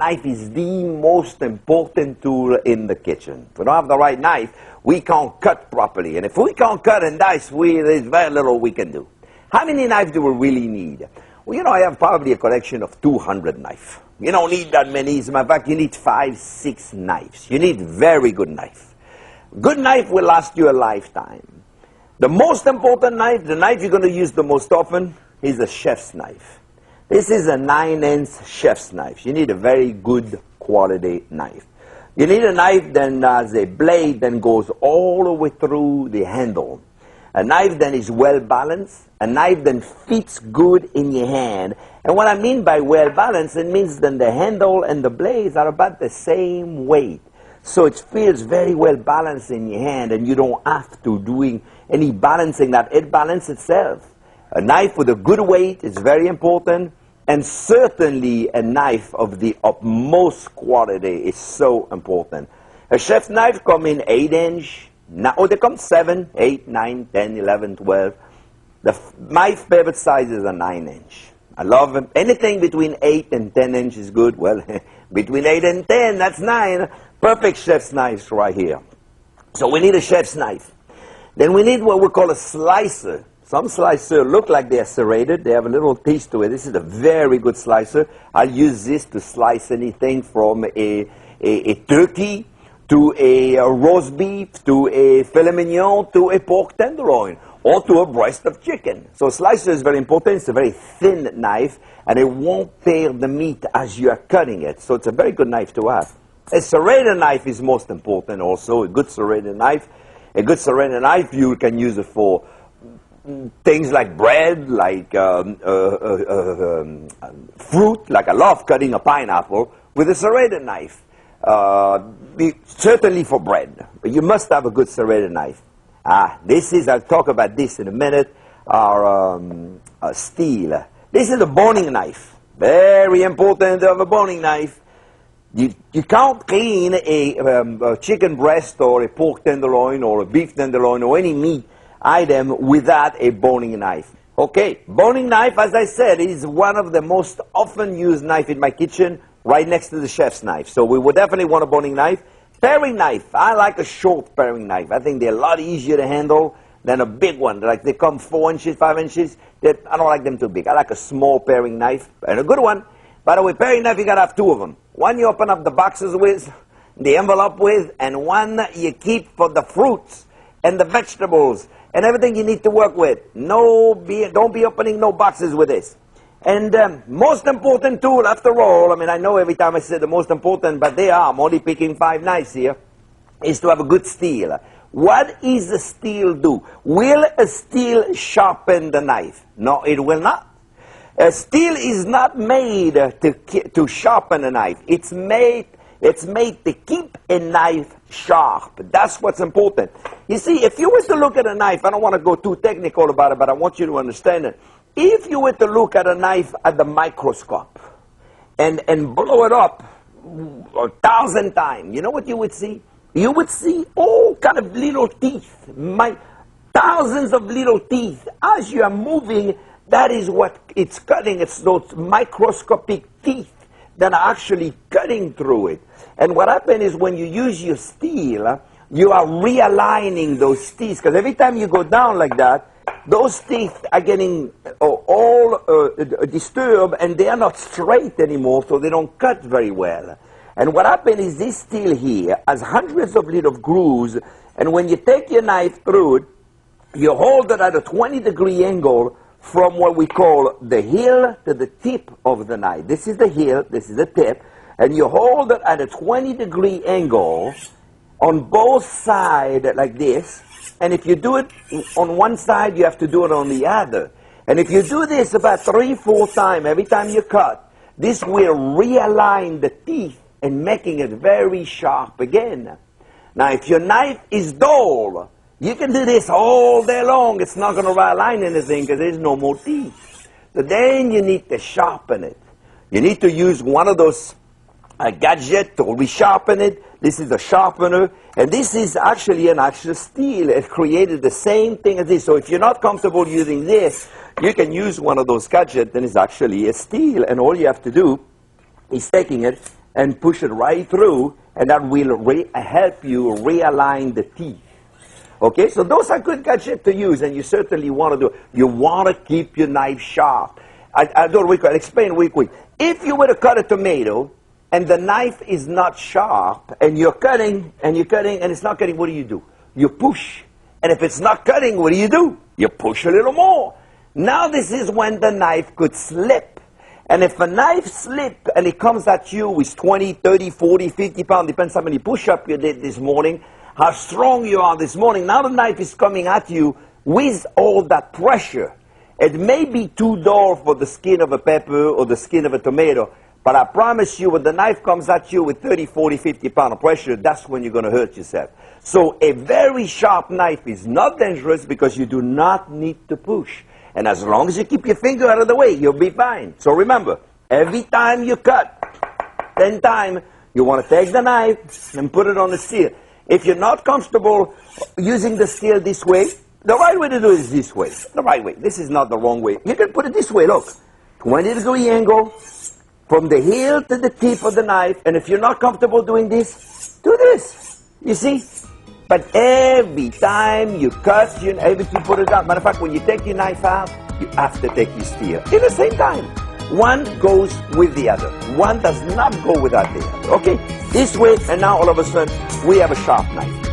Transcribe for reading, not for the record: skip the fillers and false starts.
knife is the most important tool in the kitchen. If we don't have the right knife, we can't cut properly. And if we can't cut and dice, there's very little we can do. How many knives do we really need? Well, you know, I have probably a collection of 200 knives. You don't need that many. As a matter of fact, you need 5, 6 knives. You need very good knife. Good knife will last you a lifetime. The most important knife, the knife you're going to use the most often, is a chef's knife. This is a 9-inch chef's knife. You need a very good quality knife. You need a knife that has a blade that goes all the way through the handle. A knife that is well balanced, a knife that fits good in your hand. And what I mean by well balanced, it means that the handle and the blades are about the same weight. So it feels very well balanced in your hand, and you don't have to doing any balancing that. It balances itself. A knife with a good weight is very important, and certainly a knife of the utmost quality is so important. A chef's knife comes in 8-inch. They come 7, 8, 9, 10, 11, 12. My favorite size is a 9-inch. I love them. Anything between 8 and 10 inch is good. Well, between 8 and 10, that's 9. Perfect chef's knife right here. So we need a chef's knife. Then we need what we call a slicer. Some slicers look like they're serrated. They have a little teeth to it. This is a very good slicer. I'll use this to slice anything from a turkey to a roast beef to a filet mignon to a pork tenderloin or to a breast of chicken. So slicer is very important. It's a very thin knife, and it won't tear the meat as you are cutting it. So it's a very good knife to have. A serrated knife is most important also, a good serrated knife. A good serrated knife, you can use it for things like bread, like fruit, like I love cutting a pineapple with a serrated knife. Certainly for bread. But you must have a good serrated knife. I'll talk about this in a minute, our steel. This is a boning knife. Very important to have a boning knife. You can't clean a chicken breast or a pork tenderloin or a beef tenderloin or any meat item without a boning knife. Okay, boning knife, as I said, is one of the most often used knife in my kitchen, right next to the chef's knife. So we would definitely want a boning knife. Paring knife, I like a short paring knife. I think they're a lot easier to handle than a big one. Like they come 4 inches, 5 inches. I don't like them too big. I like a small paring knife and a good one. By the way, paring knife, you gotta have 2 of them. One you open up the boxes with, the envelope with, and one you keep for the fruits and the vegetables and everything you need to work with. Don't be opening no boxes with this. And most important tool, after all, I mean, I know every time I say the most important, but I'm only picking 5 knives here, is to have a good steel. What is the steel do? Will a steel sharpen the knife? No, it will not. Steel is not made to sharpen a knife. It's made to keep a knife sharp. That's what's important. You see, if you were to look at a knife, I don't want to go too technical about it, but I want you to understand it. If you were to look at a knife at the microscope and blow it up 1,000 times, you know what you would see? You would see all kind of little teeth, thousands of little teeth. As you are moving, that is what it's cutting. It's those microscopic teeth that are actually cutting through it. And what happens is when you use your steel, you are realigning those teeth. Because every time you go down like that, those teeth are getting all disturbed, and they are not straight anymore, so they don't cut very well. And what happens is this steel here has hundreds of little grooves, and when you take your knife through it, you hold it at a 20-degree angle from what we call the heel to the tip of the knife. This is the heel, this is the tip, and you hold it at a 20-degree angle on both sides like this. And if you do it on one side, you have to do it on the other. And if you do this about 3-4 times, every time you cut, this will realign the teeth and making it very sharp again. Now, if your knife is dull, you can do this all day long. It's not going to realign anything because there's no more teeth. So then you need to sharpen it. You need to use one of those gadgets to resharpen it. This is a sharpener, and this is actually an actual steel. It created the same thing as this. So if you're not comfortable using this, you can use one of those gadgets, and it's actually a steel. And all you have to do is taking it and push it right through, and that will help you realign the teeth. Okay, so those are good gadgets to use, and you certainly want to do. You want to keep your knife sharp. I'll explain real quick. If you were to cut a tomato, and the knife is not sharp, and you're cutting, and it's not cutting, what do? You push. And if it's not cutting, what do? You push a little more. Now this is when the knife could slip. And if a knife slips and it comes at you with 20, 30, 40, 50 pounds, depends how many push-ups you did this morning, how strong you are this morning, now the knife is coming at you with all that pressure. It may be too dull for the skin of a pepper or the skin of a tomato, but I promise you when the knife comes at you with 30, 40, 50 pounds of pressure, that's when you're going to hurt yourself. So a very sharp knife is not dangerous because you do not need to push. And as long as you keep your finger out of the way, you'll be fine. So remember, every time you cut, 10 times, you want to take the knife and put it on the steel. If you're not comfortable using the steel this way, the right way to do it is this way. The right way. This is not the wrong way. You can put it this way, look. 20-degree angle from the heel to the tip of the knife. And if you're not comfortable doing this, do this. You see? But every time you cut, every time you put it down. Matter of fact, when you take your knife out, you have to take your steel. At the same time. One goes with the other. One does not go without the other. Okay? This way, and now all of a sudden, we have a sharp knife.